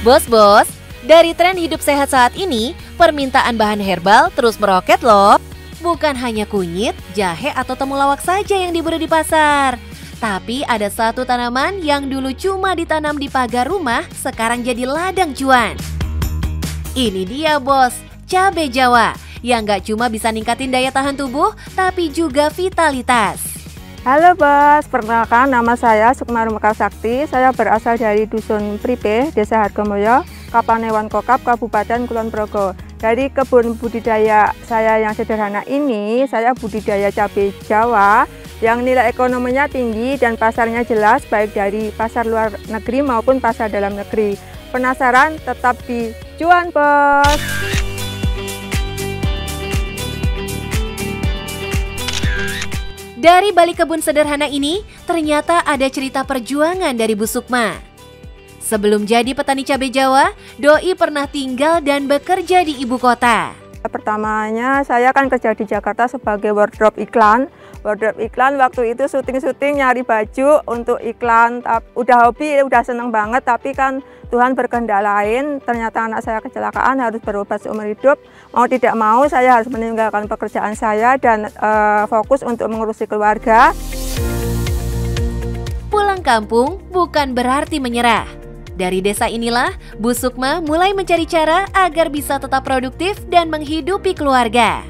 Bos-bos, dari tren hidup sehat saat ini, permintaan bahan herbal terus meroket loh. Bukan hanya kunyit, jahe atau temulawak saja yang diburu di pasar. Tapi ada satu tanaman yang dulu cuma ditanam di pagar rumah, sekarang jadi ladang cuan. Ini dia bos, cabai Jawa, yang gak cuma bisa ningkatin daya tahan tubuh, tapi juga vitalitas. Halo bos, perkenalkan nama saya Sukma Rumekar Sakti. Saya berasal dari Dusun Pripe, Desa Hargomoyo, Kapanewon Kokap, Kabupaten Kulon Progo. Dari kebun budidaya saya yang sederhana ini, saya budidaya cabai Jawa yang nilai ekonominya tinggi dan pasarnya jelas, baik dari pasar luar negeri maupun pasar dalam negeri. Penasaran? Tetap di Cuan Bos! Dari balik kebun sederhana ini, ternyata ada cerita perjuangan dari Bu Sukma. Sebelum jadi petani cabai Jawa, Doi pernah tinggal dan bekerja di ibu kota. Pertamanya saya kan kerja di Jakarta sebagai wardrobe iklan. Wardrobe iklan waktu itu syuting-syuting nyari baju untuk iklan. Udah hobi, udah seneng banget, tapi kan Tuhan berkehendak lain. Ternyata anak saya kecelakaan, harus berobat seumur hidup. Mau tidak mau saya harus meninggalkan pekerjaan saya dan fokus untuk mengurusi keluarga. Pulang kampung bukan berarti menyerah. Dari desa inilah, Bu Sukma mulai mencari cara agar bisa tetap produktif dan menghidupi keluarga.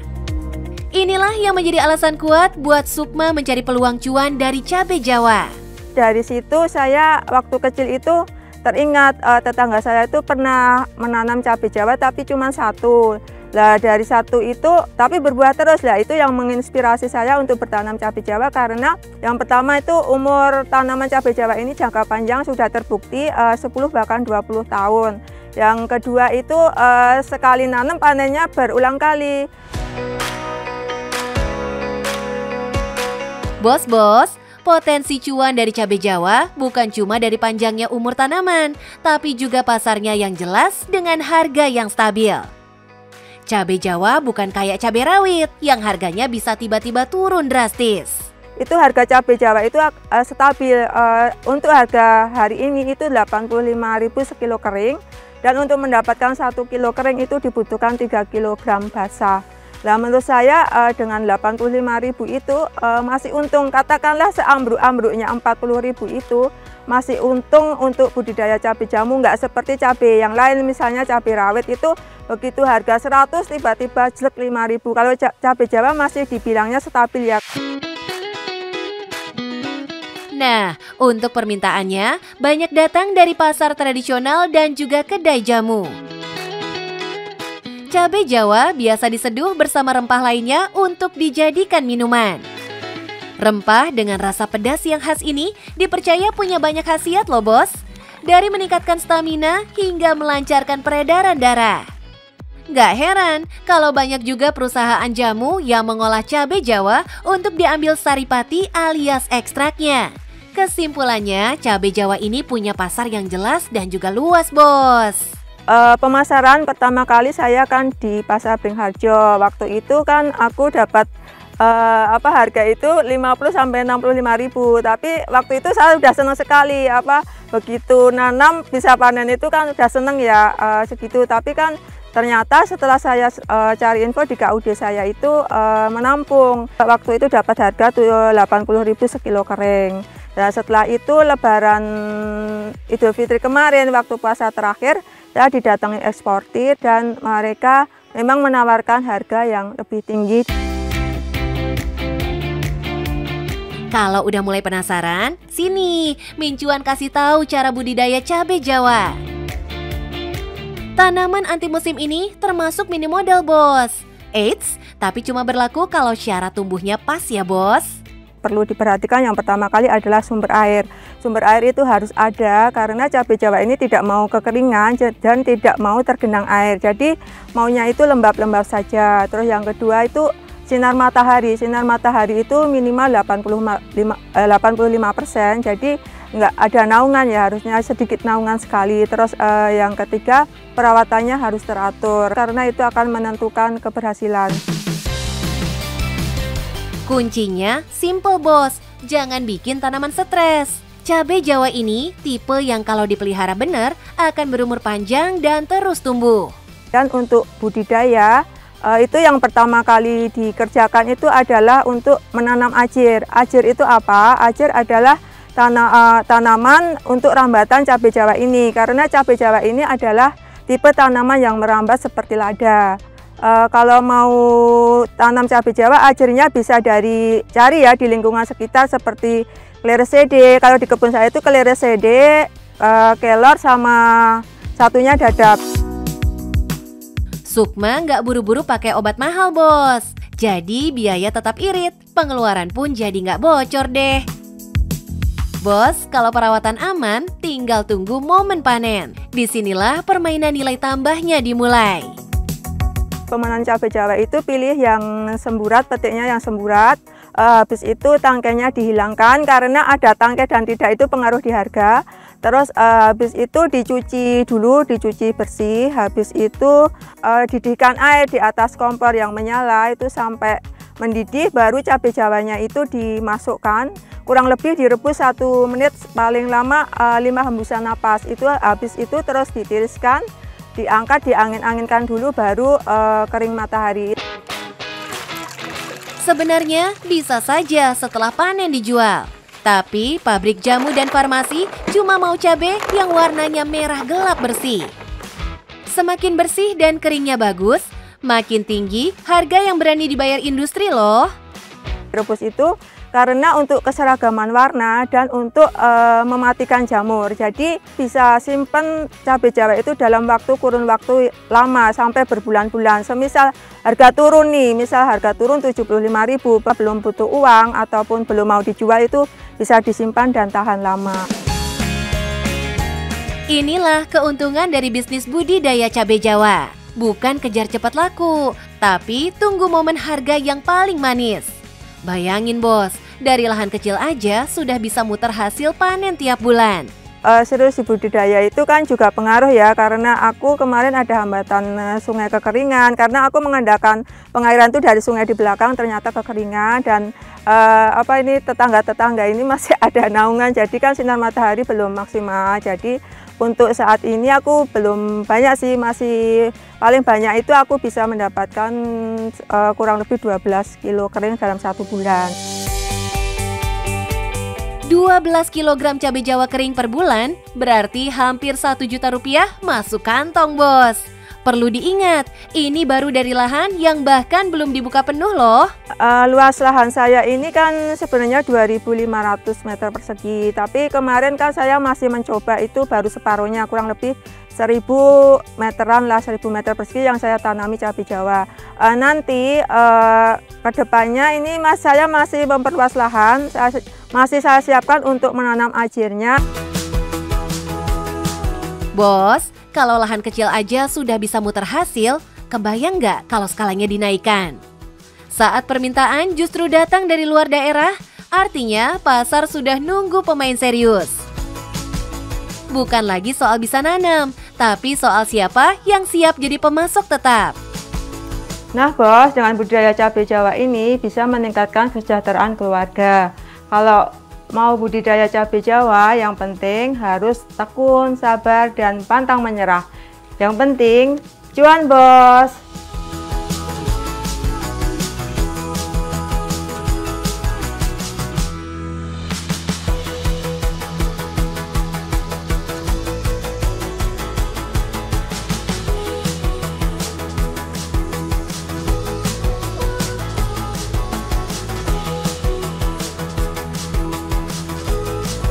Inilah yang menjadi alasan kuat buat Sukma mencari peluang cuan dari cabai Jawa. Dari situ saya waktu kecil itu teringat tetangga saya itu pernah menanam cabai Jawa tapi cuma satu. Lah dari satu itu tapi berbuah terus lah, itu yang menginspirasi saya untuk bertanam cabai Jawa, karena yang pertama itu umur tanaman cabai Jawa ini jangka panjang, sudah terbukti 10 bahkan 20 tahun. Yang kedua itu sekali nanam panennya berulang kali. Bos-bos, potensi cuan dari cabai Jawa bukan cuma dari panjangnya umur tanaman, tapi juga pasarnya yang jelas dengan harga yang stabil. Cabai Jawa bukan kayak cabai rawit yang harganya bisa tiba-tiba turun drastis. Itu harga cabai Jawa itu stabil. Untuk harga hari ini itu 85.000 sekilo kering, dan untuk mendapatkan 1 kilo kering itu dibutuhkan 3 kg basah. Nah, menurut saya dengan 85.000 itu masih untung. Katakanlah seambruk-ambruknya 40.000 itu masih untung untuk budidaya cabai jamu, nggak seperti cabai yang lain. Misalnya cabai rawit itu begitu harga 100 tiba-tiba jelek 5.000. Kalau cabai Jawa masih dibilangnya stabil ya. Nah, untuk permintaannya banyak datang dari pasar tradisional dan juga kedai jamu. Cabai Jawa biasa diseduh bersama rempah lainnya untuk dijadikan minuman. Rempah dengan rasa pedas yang khas ini dipercaya punya banyak khasiat loh bos. Dari meningkatkan stamina hingga melancarkan peredaran darah. Gak heran kalau banyak juga perusahaan jamu yang mengolah cabai Jawa untuk diambil saripati alias ekstraknya. Kesimpulannya, cabai Jawa ini punya pasar yang jelas dan juga luas bos. Pemasaran pertama kali saya kan di Pasar Beringharjo. Waktu itu kan aku dapat harga itu 50–65.000, tapi waktu itu saya udah senang sekali, begitu nanam bisa panen itu kan udah seneng ya segitu. Tapi kan ternyata setelah saya cari info di KUD saya itu menampung, waktu itu dapat harga 80.000 sekilo kering. Nah, setelah itu Lebaran Idul Fitri kemarin waktu puasa terakhir, saya didatangi eksportir dan mereka memang menawarkan harga yang lebih tinggi. Kalau udah mulai penasaran, sini Mincuan kasih tahu cara budidaya cabai Jawa. Tanaman anti musim ini termasuk minim modal bos. Eits, tapi cuma berlaku kalau syarat tumbuhnya pas ya bos. Perlu diperhatikan yang pertama kali adalah sumber air. Sumber air itu harus ada karena cabai Jawa ini tidak mau kekeringan dan tidak mau tergenang air. Jadi maunya itu lembab-lembab saja. Terus yang kedua itu sinar matahari. Sinar matahari itu minimal 85%. Jadi nggak ada naungan ya, harusnya sedikit naungan sekali. Terus yang ketiga, perawatannya harus teratur karena itu akan menentukan keberhasilan. Kuncinya simple bos, jangan bikin tanaman stres. Cabai Jawa ini tipe yang kalau dipelihara benar akan berumur panjang dan terus tumbuh. Dan untuk budidaya, itu yang pertama kali dikerjakan itu adalah untuk menanam ajir. Ajir itu apa? Ajir adalah tanaman untuk rambatan cabai Jawa ini. Karena cabai Jawa ini adalah tipe tanaman yang merambat seperti lada. Kalau mau tanam cabai Jawa, ajirnya bisa cari ya di lingkungan sekitar seperti Kleresede. Kalau di kebun saya itu Kleresede, kelor sama satunya dadap. Sukma nggak buru-buru pakai obat mahal, bos. Jadi biaya tetap irit, pengeluaran pun jadi nggak bocor deh. Bos, kalau perawatan aman, tinggal tunggu momen panen. Disinilah permainan nilai tambahnya dimulai. Pemanen cabai Jawa itu pilih yang semburat, petiknya yang semburat. Habis itu tangkainya dihilangkan karena ada tangkai dan tidak itu pengaruh di harga. Terus habis itu dicuci dulu, dicuci bersih. Habis itu didihkan air di atas kompor yang menyala itu sampai mendidih, baru cabai Jawanya itu dimasukkan. Kurang lebih direbus 1 menit, paling lama 5 hembusan napas. Itu habis itu terus ditiriskan, diangkat, diangin-anginkan dulu, baru kering matahari. Sebenarnya bisa saja setelah panen dijual. Tapi pabrik jamu dan farmasi cuma mau cabai yang warnanya merah gelap bersih. Semakin bersih dan keringnya bagus, makin tinggi harga yang berani dibayar industri loh. Rebus itu karena untuk keseragaman warna dan untuk mematikan jamur. Jadi bisa simpen cabai Jawa itu dalam kurun waktu lama sampai berbulan-bulan. Semisal harga turun nih, misal harga turun 75.000, belum butuh uang ataupun belum mau dijual, itu bisa disimpan dan tahan lama. Inilah keuntungan dari bisnis budidaya cabai Jawa. Bukan kejar cepat laku, tapi tunggu momen harga yang paling manis. Bayangin bos, dari lahan kecil aja sudah bisa muter hasil panen tiap bulan. Serius di budidaya itu kan juga pengaruh ya, karena aku kemarin ada hambatan sungai kekeringan. Karena aku mengandalkan pengairan itu dari sungai di belakang, ternyata kekeringan. Dan tetangga-tetangga ini masih ada naungan, jadi kan sinar matahari belum maksimal. Jadi untuk saat ini aku belum banyak sih, masih paling banyak itu aku bisa mendapatkan kurang lebih 12 kilo kering dalam 1 bulan. 12 kg cabai Jawa kering per bulan berarti hampir 1 juta rupiah masuk kantong bos. Perlu diingat, ini baru dari lahan yang bahkan belum dibuka penuh loh. Luas lahan saya ini kan sebenarnya 2.500 meter persegi. Tapi kemarin kan saya masih mencoba, itu baru separuhnya, kurang lebih 1.000 meteran lah, 1.000 meter persegi yang saya tanami cabai Jawa. Nanti kedepannya ini saya masih memperluas lahan, masih saya siapkan untuk menanam ajirnya. Bos, kalau lahan kecil aja sudah bisa muter hasil, kebayang nggak kalau skalanya dinaikkan? Saat permintaan justru datang dari luar daerah, artinya pasar sudah nunggu pemain serius. Bukan lagi soal bisa nanam, tapi soal siapa yang siap jadi pemasok tetap. Nah bos, dengan budidaya cabai Jawa ini bisa meningkatkan kesejahteraan keluarga. Kalau mau budidaya cabai Jawa, yang penting harus tekun, sabar, dan pantang menyerah. Yang penting, cuan bos!